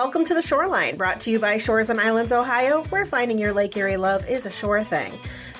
Welcome to the Shoreline, brought to you by Shores and Islands, Ohio, where finding your Lake Erie love is a sure thing.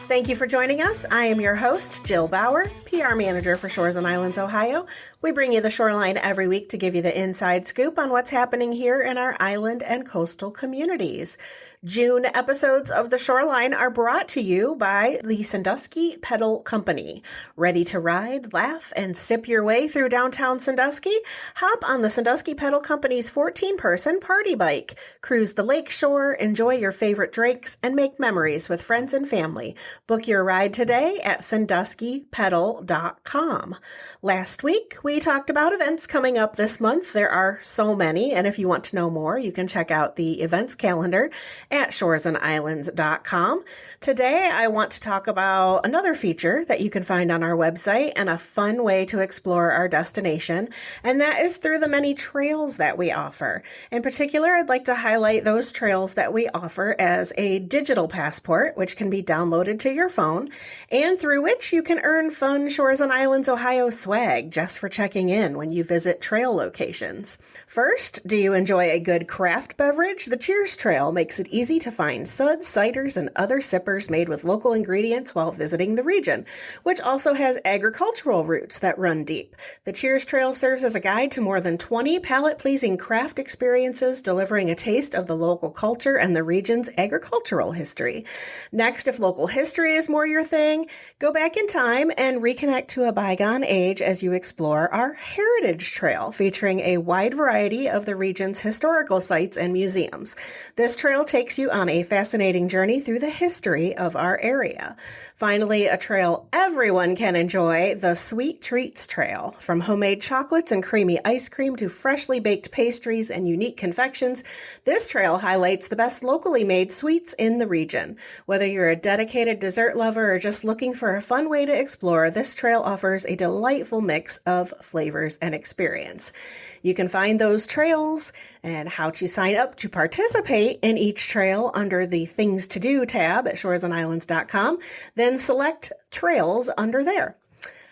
Thank you for joining us. I am your host, Jill Bauer, PR Manager for Shores and Islands, Ohio. We bring you the Shoreline every week to give you the inside scoop on what's happening here in our island and coastal communities. June episodes of the Shoreline are brought to you by the Sandusky Pedal Company. Ready to ride, laugh, and sip your way through downtown Sandusky? Hop on the Sandusky Pedal Company's 14-person party bike. Cruise the lake shore, enjoy your favorite drinks, and make memories with friends and family. Book your ride today at sanduskypedal.com. Last week, we talked about events coming up this month. There are so many, and if you want to know more, you can check out the events calendar at shoresandislands.com. Today, I want to talk about another feature that you can find on our website and a fun way to explore our destination, and that is through the many trails that we offer. In particular, I'd like to highlight those trails that we offer as a digital passport, which can be downloaded to your phone, and through which you can earn fun Shores and Islands, Ohio swag just for checking in when you visit trail locations. First, do you enjoy a good craft beverage? The Cheers Trail makes it easy to find suds, ciders, and other sippers made with local ingredients while visiting the region, which also has agricultural roots that run deep. The Cheers Trail serves as a guide to more than 20 palate-pleasing craft experiences, delivering a taste of the local culture and the region's agricultural history. Next, if local history is more your thing, go back in time and reconnect to a bygone age as you explore our Heritage Trail, featuring a wide variety of the region's historical sites and museums. This trail takes you on a fascinating journey through the history of our area. Finally, a trail everyone can enjoy, the Sweet Treats Trail. From homemade chocolates and creamy ice cream to freshly baked pastries and unique confections, this trail highlights the best locally made sweets in the region. Whether you're a dedicated dessert lover or just looking for a fun way to explore, this trail offers a delightful mix of flavors and experience. You can find those trails and how to sign up to participate in each trail under the Things to Do tab at shoresandislands.com, then select Trails under there.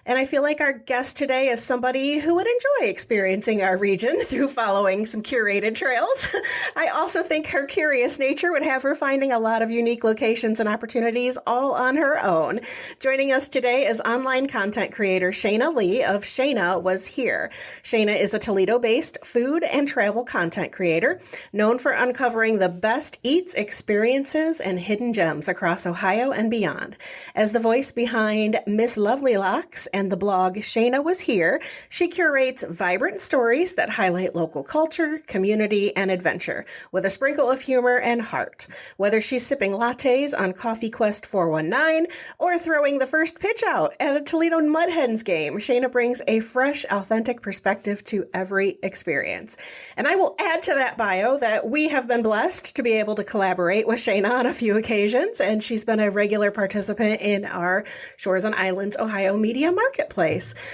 And I feel like our guest today is somebody who would enjoy experiencing our region through following some curated trails. I also think her curious nature would have her finding a lot of unique locations and opportunities all on her own. Joining us today is online content creator Shana Lee of Shana Was Here. Shana is a Toledo-based food and travel content creator known for uncovering the best eats, experiences, and hidden gems across Ohio and beyond. As the voice behind Miss Lovely Locks and the blog Shana Was Here, she curates vibrant stories that highlight local culture, community, and adventure, with a sprinkle of humor and heart. Whether she's sipping lattes on Coffee Quest 419 or throwing the first pitch out at a Toledo Mud Hens game, Shana brings a fresh, authentic perspective to every experience. And I will add to that bio that we have been blessed to be able to collaborate with Shana on a few occasions, and she's been a regular participant in our Shores and Islands, Ohio media marketplace.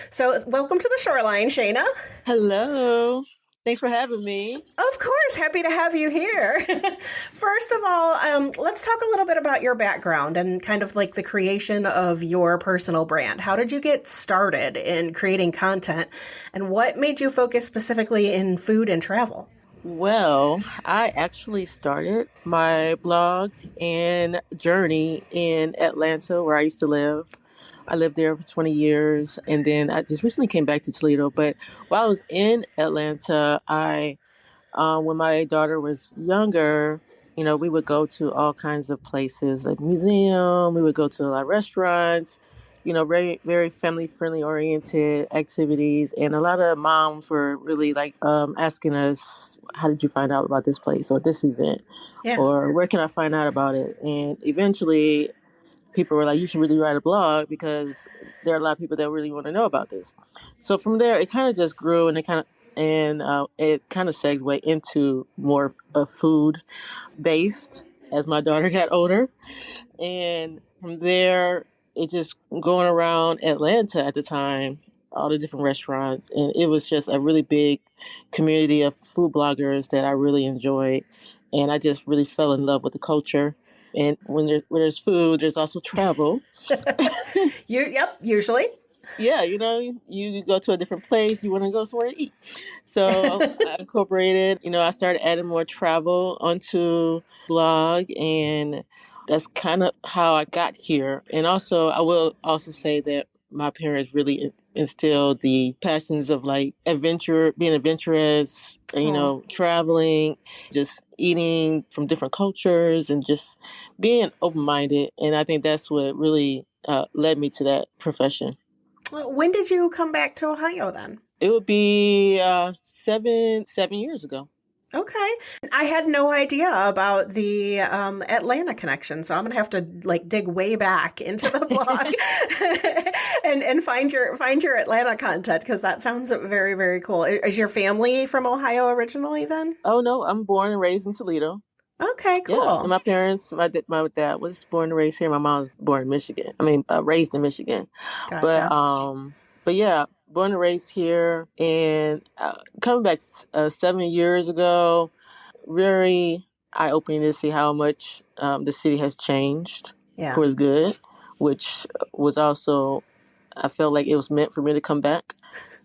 So welcome to the Shoreline, Shana. Hello. Thanks for having me. Of course. Happy to have you here. First of all, let's talk a little bit about your background and kind of like the creation of your personal brand. How did you get started in creating content, and what made you focus specifically in food and travel? Well, I actually started my blog and journey in Atlanta, where I used to live. I lived there for 20 years, and then I just recently came back to Toledo. But while I was in Atlanta, when my daughter was younger, we would go to all kinds of places, like museum. We would go to a lot of restaurants, very, very family-friendly oriented activities. And a lot of moms were really asking us, how did you find out about this place or this event? Yeah. Or where can I find out about it? And eventually people were like, you should really write a blog because there are a lot of people that really want to know about this. So from there, it kind of just grew, and it kind of segued into more food based as my daughter got older. And from there, it just going around Atlanta at the time, all the different restaurants. And it was just a really big community of food bloggers that I really enjoyed. And I just really fell in love with the culture. And when there's food, there's also travel. Yep, usually. Yeah, you go to a different place, you want to go somewhere to eat. So I incorporated, I started adding more travel onto blog, and that's kind of how I got here. And also, I will also say that my parents really instilled the passions of like adventure, being adventurous, Oh. traveling, just eating from different cultures, and just being open minded. And I think that's what really led me to that profession. Well, when did you come back to Ohio then? It would be 7 years ago. Okay. I had no idea about the Atlanta connection, so I'm gonna have to like dig way back into the blog and find your Atlanta content because that sounds very, very cool. Is your family from Ohio originally then? Oh no, I'm born and raised in Toledo. Okay, Yeah, and cool. my parents, my dad was born and raised here. My mom was born in Michigan. I mean, raised in Michigan. But Gotcha. but yeah, born and raised here, and coming back 7 years ago, very eye opening to see how much the city has changed Yeah. for the good, which was also, I felt like it was meant for me to come back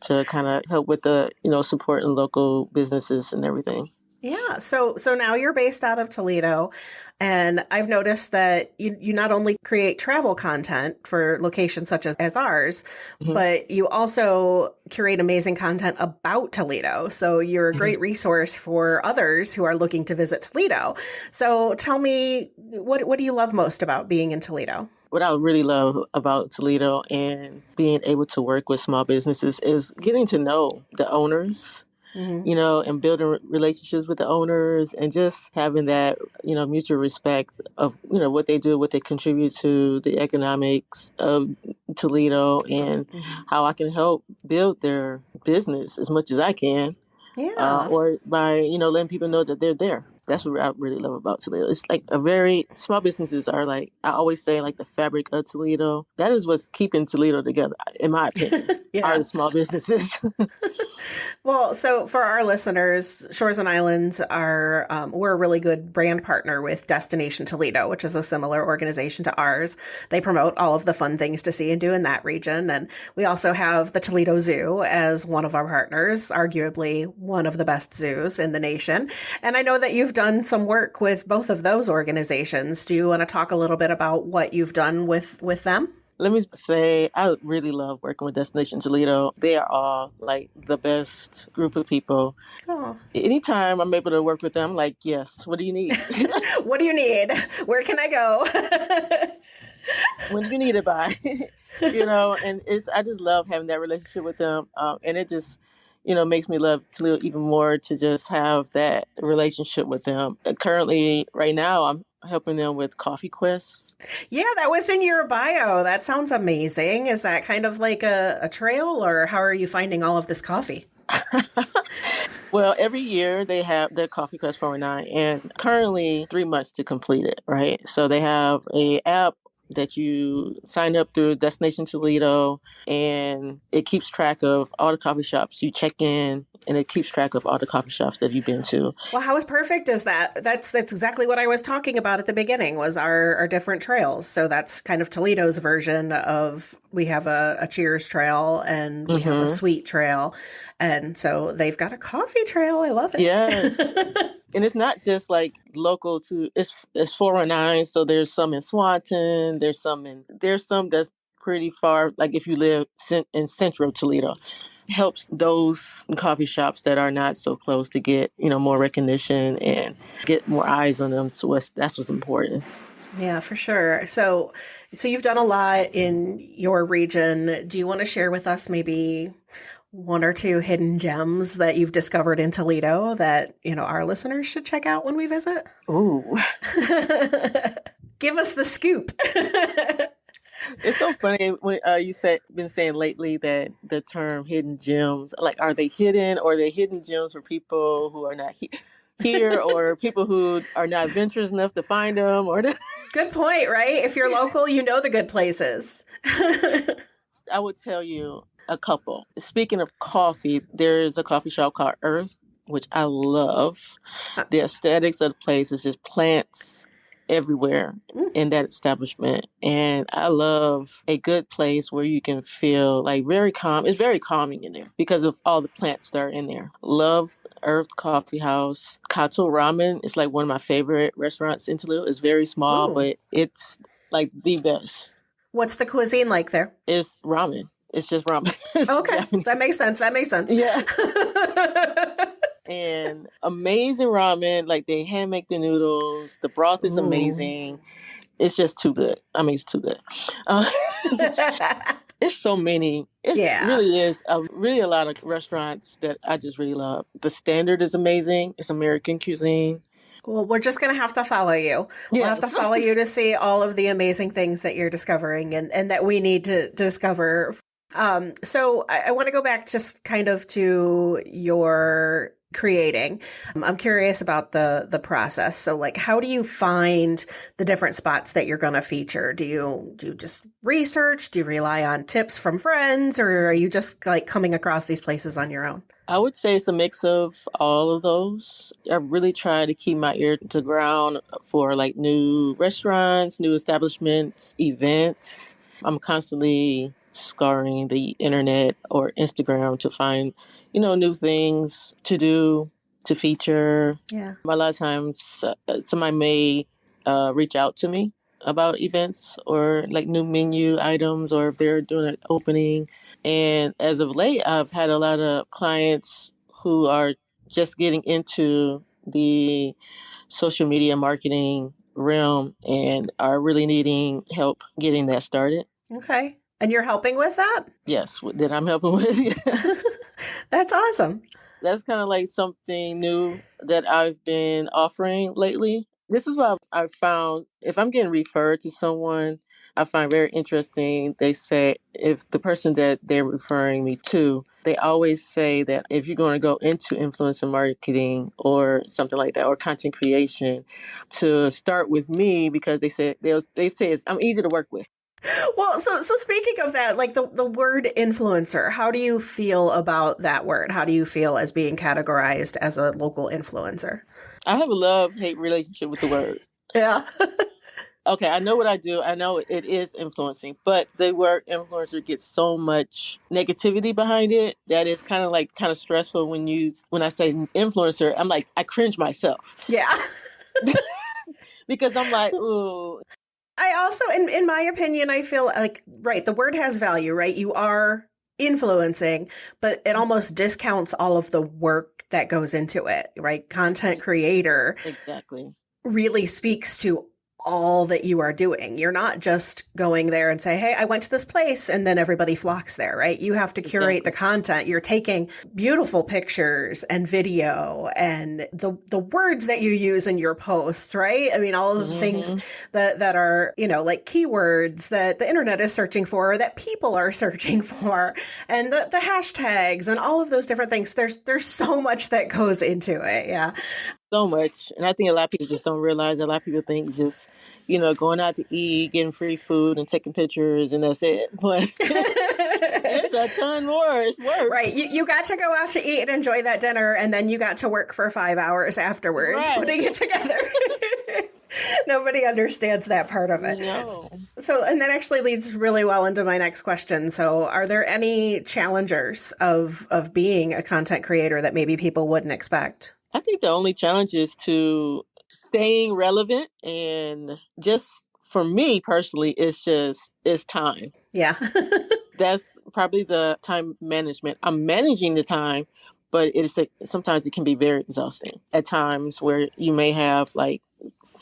to kind of help with the supporting local businesses and everything. Yeah, so now you're based out of Toledo, and I've noticed that you not only create travel content for locations such as ours, Hmm. but you also curate amazing content about Toledo. So you're a Hmm. great resource for others who are looking to visit Toledo. So tell me, what do you love most about being in Toledo? What I really love about Toledo and being able to work with small businesses is getting to know the owners, Hmm. and building relationships with the owners, and just having that, mutual respect of, what they do, what they contribute to the economics of Toledo, and Hmm. how I can help build their business as much as I can, Yeah. or by, letting people know that they're there. That's what I really love about Toledo. It's like a very small businesses are like, I always say, like the fabric of Toledo. That is what's keeping Toledo together, in my opinion, are Yeah. the small businesses. Well, so for our listeners, Shores and Islands are, we're a really good brand partner with Destination Toledo, which is a similar organization to ours. They promote all of the fun things to see and do in that region. And we also have the Toledo Zoo as one of our partners, arguably one of the best zoos in the nation. And I know that you've done some work with both of those organizations. Do you want to talk a little bit about what you've done with them? Let me say, I really love working with Destination Toledo. They are all like the best group of people. Oh. Anytime I'm able to work with them, I'm like, yes, what do you need? What do you need? Where can I go? When do you need it by? And I just love having that relationship with them. And it just, makes me love Toledo even more to just have that relationship with them. Currently, right now, I'm helping them with Coffee Quest. Yeah, that was in your bio. That sounds amazing. Is that kind of like a trail, or how are you finding all of this coffee? Well, every year they have their Coffee Quest 49, and currently 3 months to complete it, right? So they have a app that you sign up through Destination Toledo, and it keeps track of all the coffee shops you check in, and it keeps track of all the coffee shops that you've been to. Well, how perfect is that? That's exactly what I was talking about at the beginning was our different trails. So that's kind of Toledo's version of we have a Cheers trail and we have a Mm-hmm. sweet trail. And so they've got a coffee trail. I love Yes. it. And it's not just like local to it's 409, so there's some in Swanton, there's some that's pretty far, like if you live in central Toledo. Helps those coffee shops that are not so close to get, more recognition and get more eyes on them. So that's what's important. Yeah, for sure. So you've done a lot in your region. Do you want to share with us maybe one or two hidden gems that you've discovered in Toledo that, our listeners should check out when we visit? Ooh. Give us the scoop. It's so funny when you been saying lately that the term hidden gems, like, are they hidden, or are they hidden gems for people who are not here, or people who are not adventurous enough to find them, or Good point, right? If you're local, you know the good places. I would tell you a couple. Speaking of coffee, there is a coffee shop called Earth, which I love. The aesthetics of the place is just plants, everywhere in that establishment. And I love a good place where you can feel like very calm. It's very calming in there because of all the plants that are in there. Love Earth Coffee House. Kato Ramen is like one of my favorite restaurants in Toledo. It's very small, Ooh. but it's like the best. What's the cuisine like there? It's ramen. It's just ramen. It's Okay, Japanese. that makes sense. That makes sense. Yeah. And amazing ramen. Like they hand make the noodles. The broth is amazing. It's just too good. I mean, it's too good. It's so many. It really is really a lot of restaurants that I just really love. The standard is amazing. It's American cuisine. Well, we're just going to have to follow you. We'll have to follow you to see all of the amazing things that you're discovering and that we need to discover. So I want to go back just kind of to your creating. I'm curious about the process. So like, how do you find the different spots that you're going to feature? Do you just research? Do you rely on tips from friends, or are you just like coming across these places on your own? I would say it's a mix of all of those. I really try to keep my ear to the ground for like new restaurants, new establishments, events. I'm constantly scouring the internet or Instagram to find, new things to do, to feature. Yeah. A lot of times somebody may reach out to me about events or like new menu items, or if they're doing an opening. And as of late, I've had a lot of clients who are just getting into the social media marketing realm and are really needing help getting that started. Okay. And you're helping with that? Yes, that I'm helping with. Yes. That's awesome. That's kind of like something new that I've been offering lately. This is what I've found. If I'm getting referred to someone, I find very interesting. They say if the person that they're referring me to, they always say that if you're going to go into influencer marketing or something like that, or content creation, to start with me, because they say I'm easy to work with. Well, so speaking of that, like the word influencer, how do you feel about that word? How do you feel as being categorized as a local influencer? I have a love-hate relationship with the word. Yeah. Okay, I know what I do. I know it is influencing, but the word influencer gets so much negativity behind it that it's kind of stressful when I say influencer. I'm like, I cringe myself. Yeah. Because I'm like, ooh. I also, in my opinion, I feel like, right, the word has value, right? You are influencing, but it almost discounts all of the work that goes into it, right? Content creator exactly really speaks to all that you are doing. You're not just going there and say, hey, I went to this place and then everybody flocks there, right? You have to curate the content. You're taking beautiful pictures and video and the words that you use in your posts, right? I mean, all of the things that are, like keywords that the internet is searching for, or that people are searching for, and the hashtags and all of those different things. There's so much that goes into it. Yeah. So much. And I think a lot of people just don't realize that. A lot of people think just, going out to eat, getting free food and taking pictures and that's it. But it's a ton more. It's work. Right. You got to go out to eat and enjoy that dinner, and then you got to work for 5 hours afterwards, putting it together. Nobody understands that part of it. No. So, and that actually leads really well into my next question. So, are there any challengers of being a content creator that maybe people wouldn't expect? I think the only challenge is to staying relevant, and just for me personally, it's time. Yeah. That's probably the time management. I'm managing the time, but sometimes it can be very exhausting at times where you may have like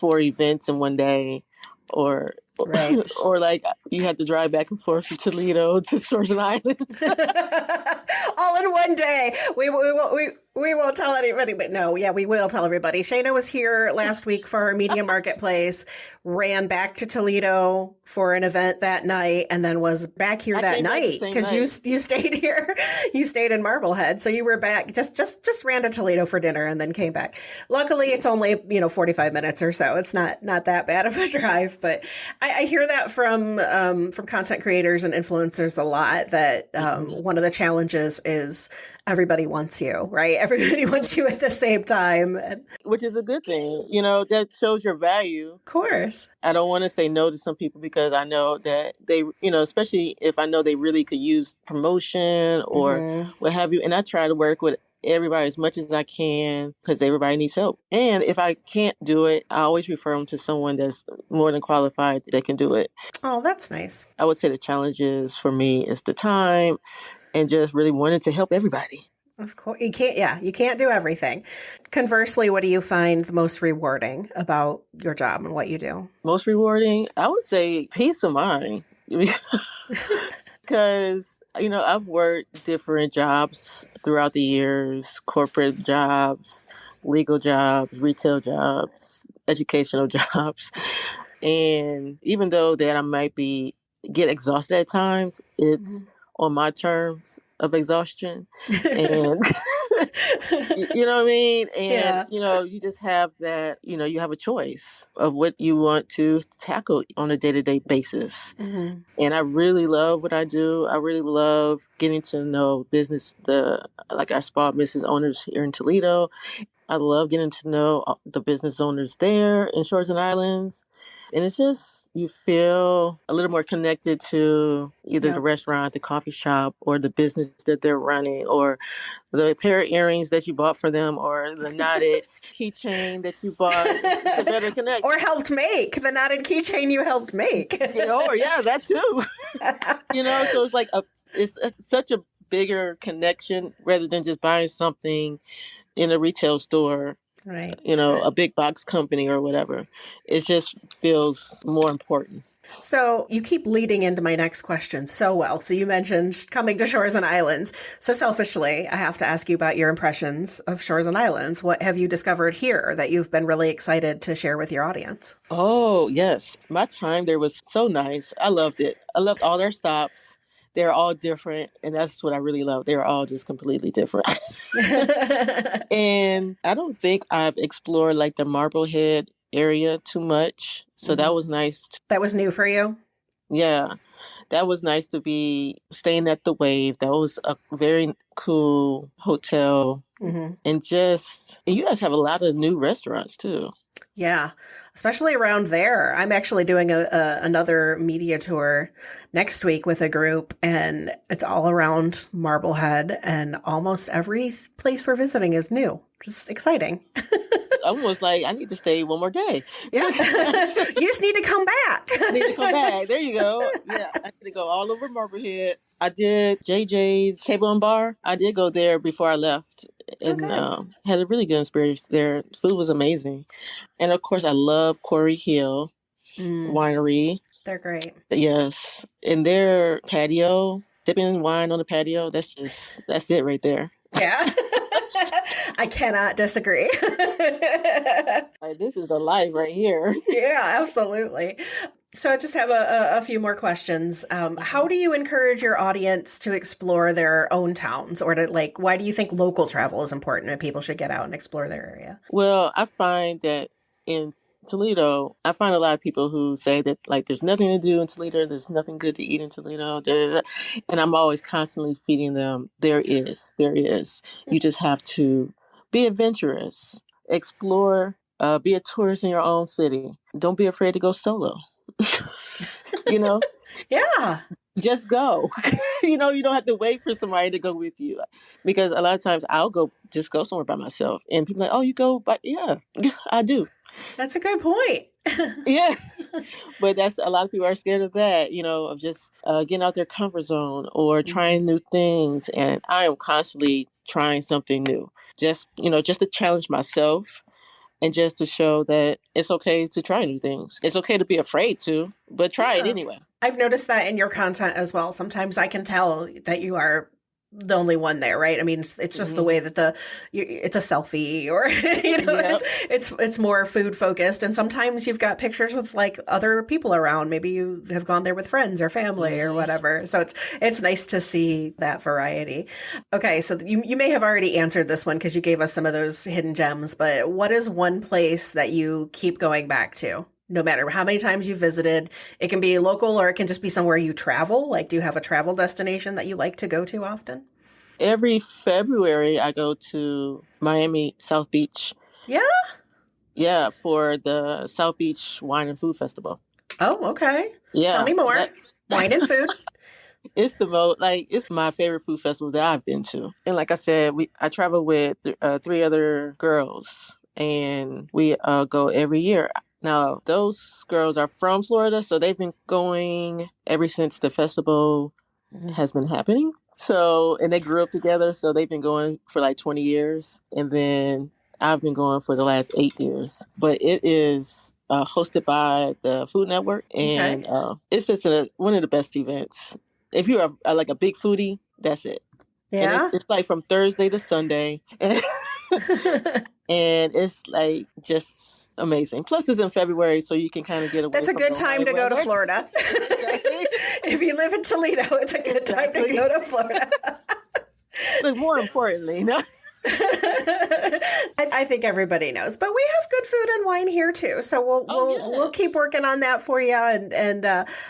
4 events in one day, or or like you have to drive back and forth from Toledo to Shores and Islands. All in one day. We won't tell anybody, but no, yeah, we will tell everybody. Shana was here last week for our media marketplace, ran back to Toledo for an event that night, and then was back here that night because you stayed here. You stayed in Marblehead, so you were back. Just ran to Toledo for dinner and then came back. Luckily, it's only 45 minutes or so. It's not that bad of a drive, but I hear that from from content creators and influencers a lot that one of the challenges is everybody wants you, right? Everybody wants you at the same time. And Which is a good thing. That shows your value. of course. I don't want to say no to some people because I know that they, especially if I know they really could use promotion or what have you. And I try to work with everybody as much as I can because everybody needs help. And if I can't do it, I always refer them to someone that's more than qualified that can do it. Oh, that's nice. I would say the challenges for me is the time and just really wanting to help everybody. Of course, you can't do everything. Conversely, what do you find the most rewarding about your job and what you do? Most rewarding, I would say peace of mind. Because, I've worked different jobs throughout the years, corporate jobs, legal jobs, retail jobs, educational jobs. And even though that I might get exhausted at times, it's on my terms of exhaustion. And you know what I mean? And, you just have that, you have a choice of what you want to tackle on a day-to-day basis. Mm-hmm. And I really love what I do. I really love getting to know our small business owners here in Toledo. I love getting to know the business owners there in Shores and Islands. And it's just, you feel a little more connected to either the restaurant, the coffee shop, or the business that they're running, or the pair of earrings that you bought for them, or the knotted keychain that you bought. It's a better connection. Or helped make. The knotted keychain you helped make. That too. So it's like it's such a bigger connection rather than just buying something in a retail store. Right. A big box company or whatever. It just feels more important. So you keep leading into my next question so well. So you mentioned coming to Shores and Islands. So selfishly, I have to ask you about your impressions of Shores and Islands. What have you discovered here that you've been really excited to share with your audience? Oh, yes. My time there was so nice. I loved it. I loved all their stops. They're all different, and that's what I really love. They're all just completely different. And I don't think I've explored like the Marblehead area too much. So that was nice. That was new for you? Yeah. That was nice to be staying at the Wave. That was a very cool hotel. And you guys have a lot of new restaurants too. Yeah, especially around there. I'm actually doing another media tour next week with a group, and it's all around Marblehead, and almost every place we're visiting is new. Just exciting. I was like, I need to stay one more day. Yeah. You just need to come back. I need to come back. There you go. Yeah, I need to go all over Marblehead. I did JJ's Table and Bar. I did go there before I left and had a really good experience there. Food was amazing. And of course, I love Quarry Hill Winery. They're great. Yes. And their patio, dipping wine on the patio, that's it right there. Yeah. I cannot disagree. This is the life right here. Yeah, absolutely. So I just have a few more questions. How do you encourage your audience to explore their own towns, or why do you think local travel is important and people should get out and explore their area? Well, I find that in Toledo, I find a lot of people who say that there's nothing to do in Toledo, there's nothing good to eat in Toledo, and I'm always constantly feeding them, there is. You just have to be adventurous, explore, be a tourist in your own city. Don't be afraid to go solo. Yeah. Just go. You don't have to wait for somebody to go with you, because a lot of times I'll go somewhere by myself, and people are like, oh, you go, but yeah, I do. That's a good point. Yeah. But a lot of people are scared of that, of just getting out their comfort zone or trying new things. And I am constantly trying something new, just to challenge myself and just to show that it's okay to try new things. It's okay to be afraid to, but try it anyway. I've noticed that in your content as well. Sometimes I can tell that you are the only one there, right? I mean, it's just the way that it's a selfie, or it's more food focused, and sometimes you've got pictures with other people around. Maybe you have gone there with friends or family or whatever. So it's nice to see that variety. Okay, so you may have already answered this one because you gave us some of those hidden gems, but what is one place that you keep going back to? no matter how many times you visited? It can be local or it can just be somewhere you travel. Like, do you have a travel destination that you like to go to often? Every February, I go to Miami South Beach. Yeah. Yeah, for the South Beach Wine and Food Festival. Oh, okay. Tell Yeah, me more. that Wine and food. it's the most like it's my favorite food festival that I've been to. And like I said, we I travel with three other girls, and we go every year. Now those girls are from Florida, so they've been going ever since the festival has been happening. So, and they grew up together, so they've been going for like 20 years. And then I've been going for the last 8 years. But it is hosted by the Food Network, and Okay. it's just one of the best events. If you're like a big foodie, that's it. And Yeah. it's like from Thursday to Sunday. And it's like just amazing. Plus, it's in February, so you can kind of get away That's a from good the time hot to go to weather. Florida. Exactly. If you live in Toledo, it's a good time to Exactly. go to Florida. But more importantly, no. I think everybody knows, but we have good food and wine here too. So Oh we'll keep yes. working on that for you, and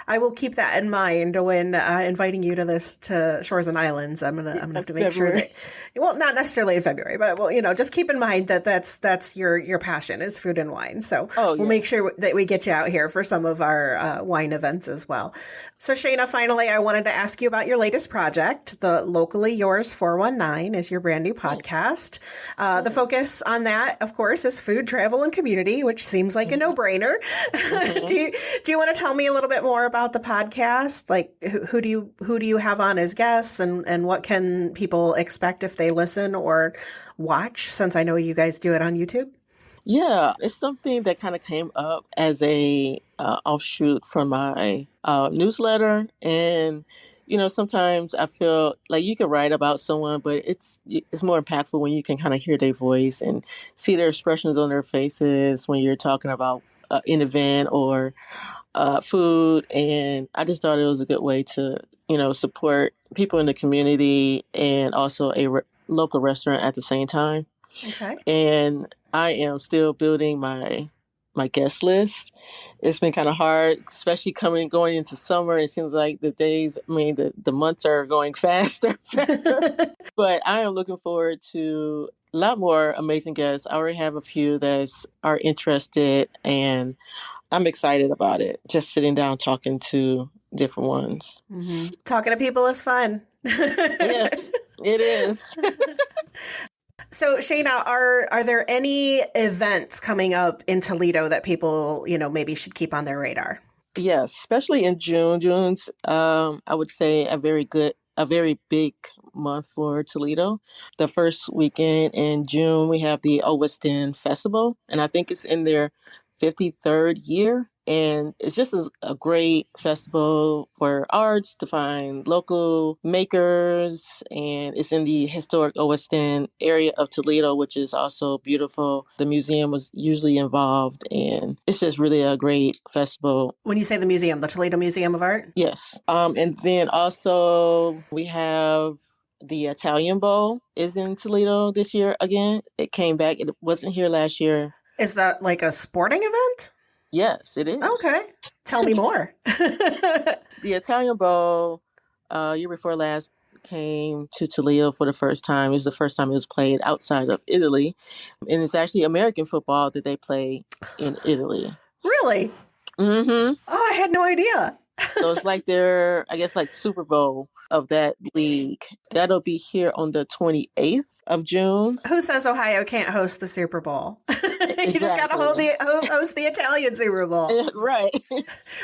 I will keep that in mind when inviting you to Shores and Islands. I'm gonna have to make sure February. that, well, not necessarily in February, but well, just keep in mind that that's your passion is food and wine. So Oh we'll make yes. sure that we get you out here for some of our wine events as well. So Shana, finally, I wanted to ask you about your latest project. The Locally Yours 419 is your brand new podcast. The Yeah. focus on that, of course, is food, travel, and community, which seems like a Hmm. no-brainer. do Hmm. you do you want to tell me a little bit more about the podcast? Like, who do you have on as guests, and what can people expect if they listen or watch? Since I know you guys do it on YouTube. Yeah, it's something that kind of came up as a offshoot from my newsletter, and sometimes I feel like you can write about someone, but it's more impactful when you can kind of hear their voice and see their expressions on their faces when you're talking about an event or food. And I just thought it was a good way to support people in the community and also a local restaurant at the same time. Okay. And I am still building my guest list. It's been kind of hard, especially going into summer. It seems like the days, I mean, the months are going faster, faster. But I am looking forward to a lot more amazing guests. I already have a few that are interested, and I'm excited about it. Just sitting down talking to different ones. Talking to people is fun. Yes, it is. So, Shayna, are there any events coming up in Toledo that people, maybe should keep on their radar? Yes, especially in June. June's, I would say, a very big month for Toledo. The first weekend in June, we have the Oweston Festival, and I think it's in their 53rd year. And it's just a great festival for arts to find local makers. And it's in the historic Oweston area of Toledo, which is also beautiful. The museum was usually involved, and it's just really a great festival. When you say the museum, the Toledo Museum of Art? Yes. And then also we have the Italian Bowl is in Toledo this year again. It came back. It wasn't here last year. Is that like a sporting event? Yes, it is. Okay. Tell me more. The Italian Bowl, year before last, came to Toledo for the first time. It was the first time it was played outside of Italy. And it's actually American football that they play in Italy. Really? Mm-hmm. Oh, I had no idea. So it's like their, I guess, like Super Bowl of that league. That'll be here on the 28th of June. Who says Ohio can't host the Super Bowl? You just got to Exactly. host the Italian Super Bowl. Right.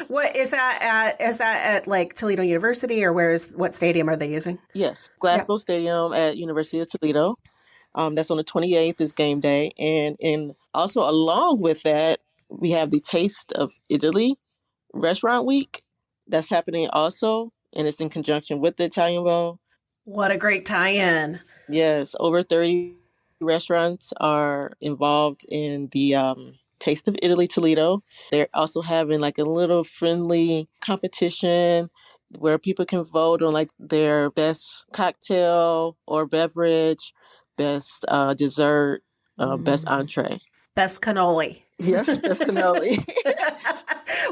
What is that at? Is that at like Toledo University, or what stadium are they using? Yes. Yeah. Glasgow Stadium at University of Toledo. That's on the 28th is game day. And also along with that, we have the Taste of Italy Restaurant Week. That's happening also. And it's in conjunction with the Italian Bowl. What a great tie-in. Yes, over 30 restaurants are involved in the Taste of Italy Toledo. They're also having like a little friendly competition where people can vote on like their best cocktail or beverage, best dessert, best entree. Best cannoli. Yes, that's cannoli.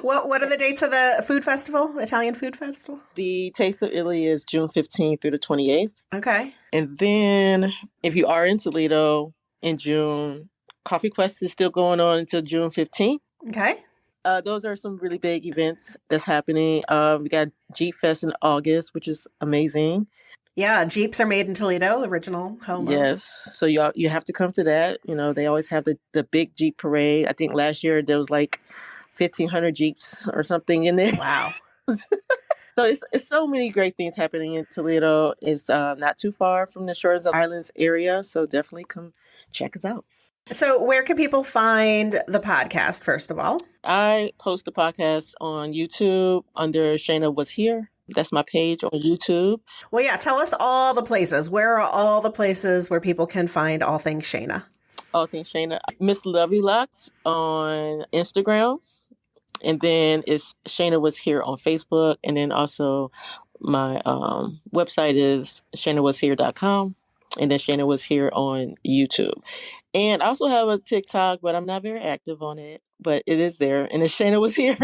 What are the dates of the food festival, Italian food festival? The Taste of Italy is June 15th through the 28th. Okay. And then if you are in Toledo in June, Coffee Quest is still going on until June 15th. Okay. Those are some really big events that's happening. We got Jeep Fest in August, which is amazing. Yeah, Jeeps are made in Toledo, original home of. Yes. So you have to come to that. You know, they always have the big Jeep parade. I think last year there was like 1,500 Jeeps or something in there. Wow. So it's so many great things happening in Toledo. It's not too far from the Shores of Islands area. So definitely come check us out. So where can people find the podcast, first of all? I post the podcast on YouTube under Shana Was Here. That's my page on YouTube. Well, yeah, tell us all the places. Where are all the places where people can find all things Shana? All things Shana. Miss Lovey Locks on Instagram. And then it's Shana Was Here on Facebook. And then also my website is shanawashere.com. And then Shana Was Here on YouTube. And I also have a TikTok, but I'm not very active on it. But it is there. And it's Shana Was Here.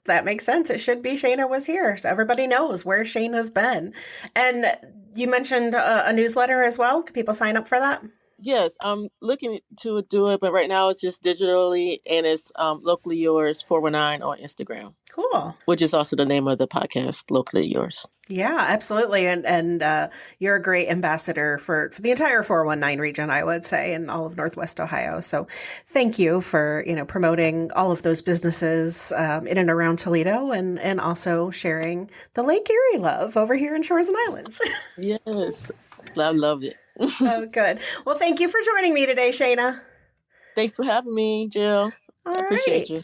That makes sense. It should be Shana Was Here. So everybody knows where Shana's been. And you mentioned a newsletter as well. Can people sign up for that? Yes, I'm looking to do it, but right now it's just digitally, and it's Locally Yours 419 on Instagram. Cool. Which is also the name of the podcast, Locally Yours. Yeah, absolutely. And you're a great ambassador for the entire 419 region, I would say, and all of Northwest Ohio. So thank you for, promoting all of those businesses in and around Toledo and also sharing the Lake Erie love over here in Shores and Islands. Yes, I loved it. Oh, good. Well, thank you for joining me today, Shana. Thanks for having me, Jill. I appreciate you.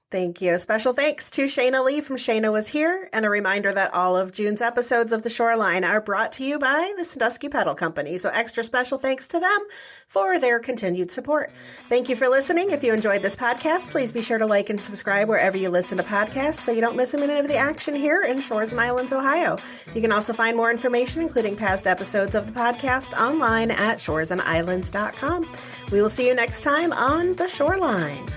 Thank you. Special thanks to Shana Lee from Shana Was Here, and a reminder that all of June's episodes of The Shoreline are brought to you by the Sandusky Pedal Company, so extra special thanks to them for their continued support. Thank you for listening. If you enjoyed this podcast, please be sure to like and subscribe wherever you listen to podcasts so you don't miss a minute of the action here in Shores and Islands, Ohio. You can also find more information, including past episodes of the podcast, online at shoresandislands.com. We will see you next time on The Shoreline.